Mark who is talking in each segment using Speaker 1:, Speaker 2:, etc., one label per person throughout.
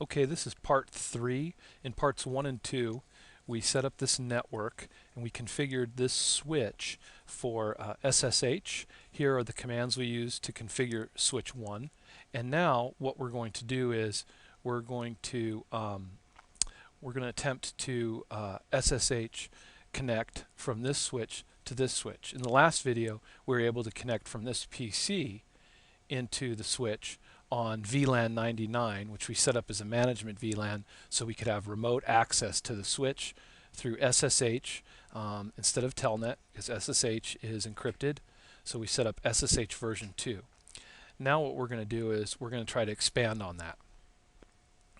Speaker 1: Okay, this is part 3. In parts 1 and 2, we set up this network and we configured this switch for SSH. Here are the commands we use to configure switch 1. And now what we're going to do is we're going to attempt to SSH connect from this switch to this switch. In the last video, we were able to connect from this PC into the switch on VLAN 99, which we set up as a management VLAN so we could have remote access to the switch through SSH instead of Telnet, because SSH is encrypted. So we set up SSH version 2. Now what we're going to do is we're going to try to expand on that.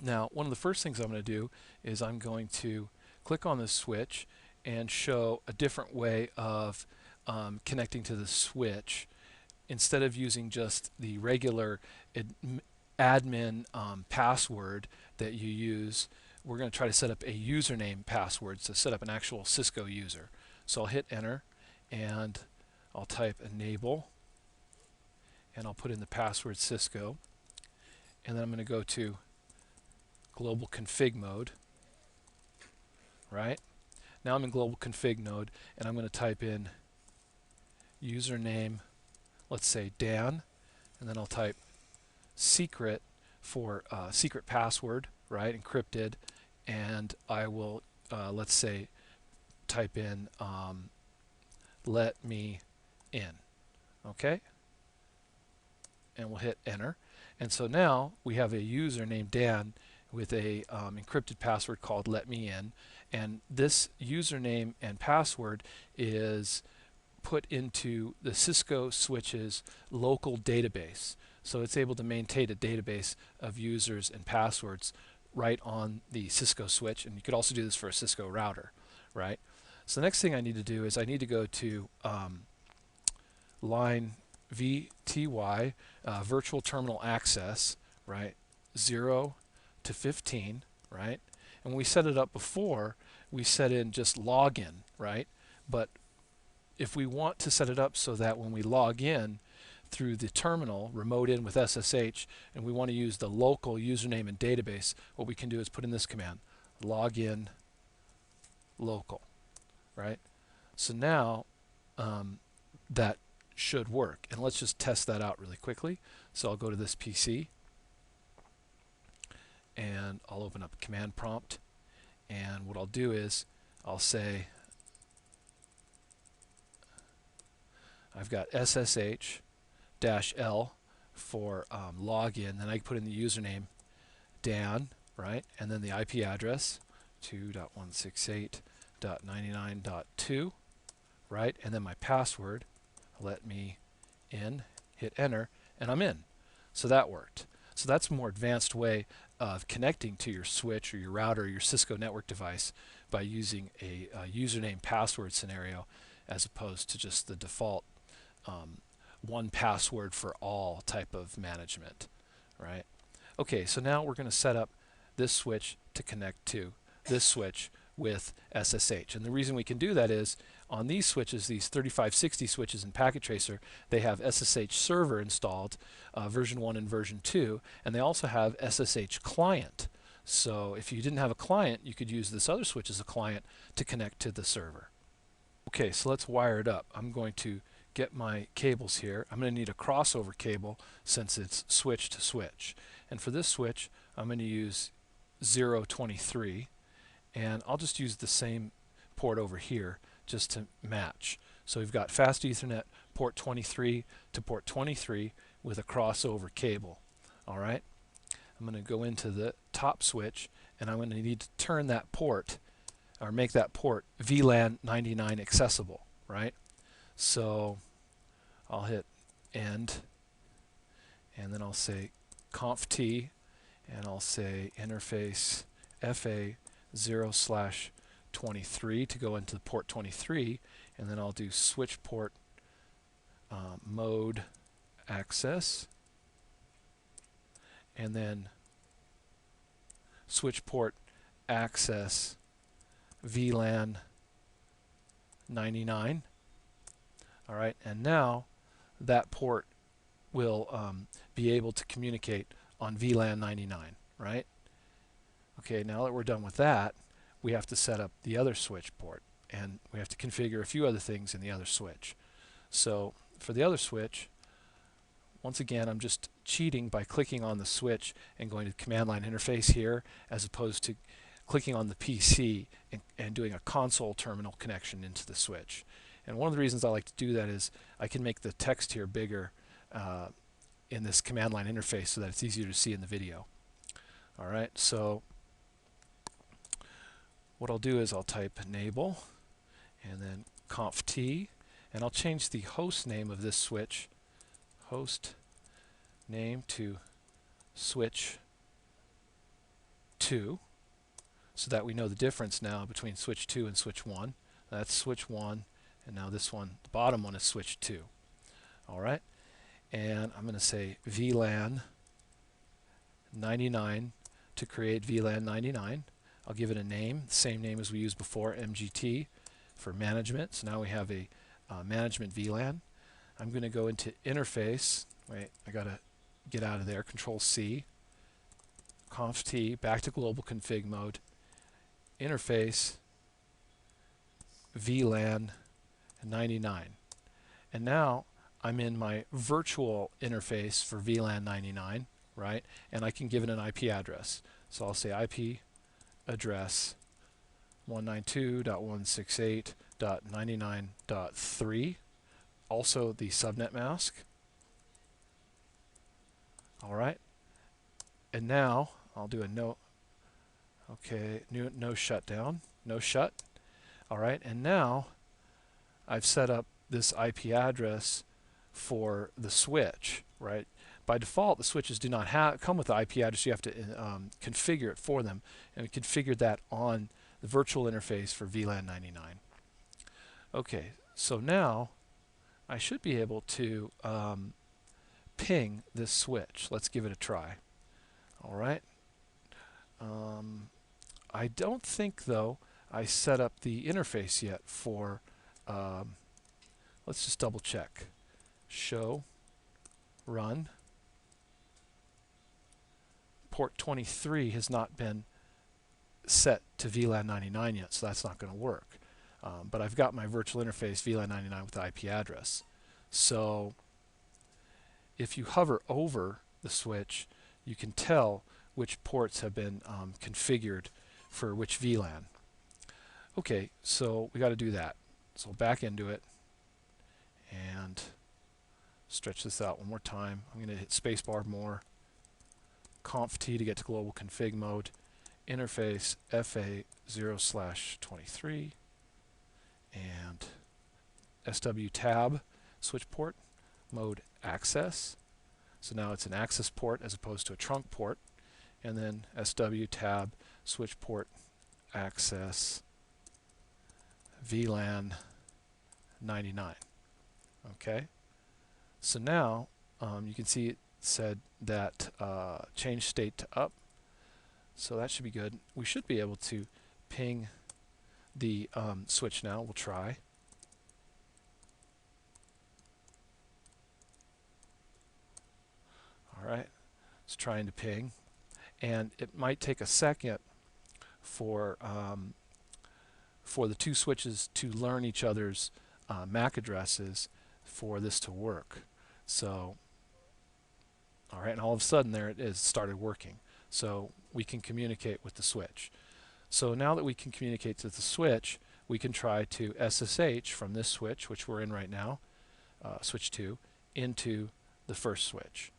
Speaker 1: Now, one of the first things I'm going to do is I'm going to click on this switch and show a different way of connecting to the switch. Instead of using just the regular admin password that you use, we're going to try to set up a username password to set up an actual Cisco user. So I'll hit enter and I'll type enable and I'll put in the password Cisco, and then I'm going to go to global config mode. Right? Now I'm in global config mode and I'm going to type in username, let's say Dan, and then I'll type secret for secret password, right, encrypted, and I will let's say type in let me in, okay, and we'll hit enter. And so now we have a user named Dan with a encrypted password called let me in, and this username and password is put into the Cisco switch's local database. So it's able to maintain a database of users and passwords right on the Cisco switch, and you could also do this for a Cisco router, right? So the next thing I need to do is I need to go to line VTY, virtual terminal access, right, 0 to 15, right? And when we set it up before, we set in just login, right? But if we want to set it up so that when we log in through the terminal, remote in with SSH, and we want to use the local username and database, what we can do is put in this command, login local, right? So now that should work. And let's just test that out really quickly. So I'll go to this PC and I'll open up a command prompt, and what I'll do is I'll say I've got SSH-L for login, then I can put in the username Dan, right, and then the IP address 2.168.99.2, right, and then my password, let me in, hit enter, and I'm in. So that worked. So that's a more advanced way of connecting to your switch or your router or your Cisco network device by using a username password scenario as opposed to just the default one password for all type of management, right? Okay, so now we're going to set up this switch to connect to this switch with SSH. And the reason we can do that is on these switches, these 3560 switches in Packet Tracer, they have SSH server installed, version 1 and version 2, and they also have SSH client. So if you didn't have a client, you could use this other switch as a client to connect to the server. Okay, so let's wire it up. I'm going to get my cables here. I'm going to need a crossover cable since it's switch to switch. And for this switch, I'm going to use 023, and I'll just use the same port over here just to match. So we've got fast Ethernet port 23 to port 23 with a crossover cable. All right, I'm going to go into the top switch, and I'm going to need to turn that port or make that port VLAN 99 accessible, right? So I'll hit end, and then I'll say conft and I'll say interface FA 0/23 to go into the port 23, and then I'll do switch port mode access, and then switch port access VLAN 99. All right, and now that port will be able to communicate on VLAN 99, right? Okay, now that we're done with that, we have to set up the other switch port, and we have to configure a few other things in the other switch. So for the other switch, once again, I'm just cheating by clicking on the switch and going to the command line interface here, as opposed to clicking on the PC and doing a console terminal connection into the switch. And one of the reasons I like to do that is I can make the text here bigger in this command line interface so that it's easier to see in the video. Alright, so what I'll do is I'll type enable and then conft, and I'll change the host name of this switch, host name, to switch 2, so that we know the difference now between switch 2 and switch 1. That's switch 1, and now this one, the bottom one, is switch 2. Alright, and I'm going to say VLAN 99 to create VLAN 99. I'll give it a name, the same name as we used before, MGT, for management. So now we have a management VLAN. I'm going to go into interface. Wait, I got to get out of there. Control C, conf T, back to global config mode, interface VLAN 99. And now I'm in my virtual interface for VLAN 99, right? And I can give it an IP address. So I'll say IP address 192.168.99.3, also the subnet mask. Alright, and now I'll do a no shutdown, no shut. Alright, and now I've set up this IP address for the switch, right? By default, the switches do not come with the IP address. You have to configure it for them, and we configured that on the virtual interface for VLAN 99. Okay, so now I should be able to ping this switch. Let's give it a try. All right. I don't think, though, I set up the interface yet for, let's just double check. Show, run. Port 23 has not been set to VLAN 99 yet, so that's not going to work. But I've got my virtual interface VLAN 99 with the IP address. So if you hover over the switch, you can tell which ports have been configured for which VLAN. Okay, so we got to do that. So back into it and stretch this out one more time. I'm going to hit spacebar more. Conf T to get to global config mode. Interface FA 0/23 and SW tab switch port mode access. So now it's an access port as opposed to a trunk port. And then SW tab switch port access VLAN 99. Okay, so now you can see it said that change state to up, so that should be good. We should be able to ping the switch now. We'll try. Alright, it's trying to ping, and it might take a second for the two switches to learn each other's MAC addresses for this to work. So, alright, and all of a sudden there it is, started working. So we can communicate with the switch. So now that we can communicate to the switch, we can try to SSH from this switch, which we're in right now, switch 2, into the first switch.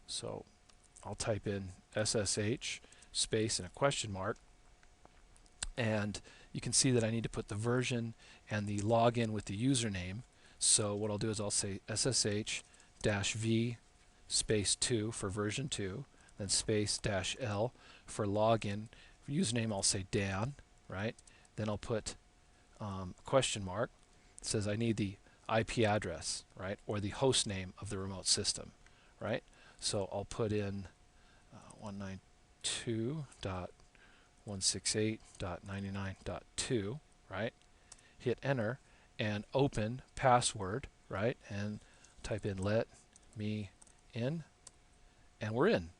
Speaker 1: So I'll type in SSH space and a question mark, and you can see that I need to put the version and the login with the username. So what I'll do is I'll say SSH-V space 2 for version 2, then space -L for login. For username, I'll say Dan, right? Then I'll put question mark. It says I need the IP address, right, or the host name of the remote system, right? So I'll put in 192.168.99.2, right? Hit enter and open password, right? And type in let me in, and we're in.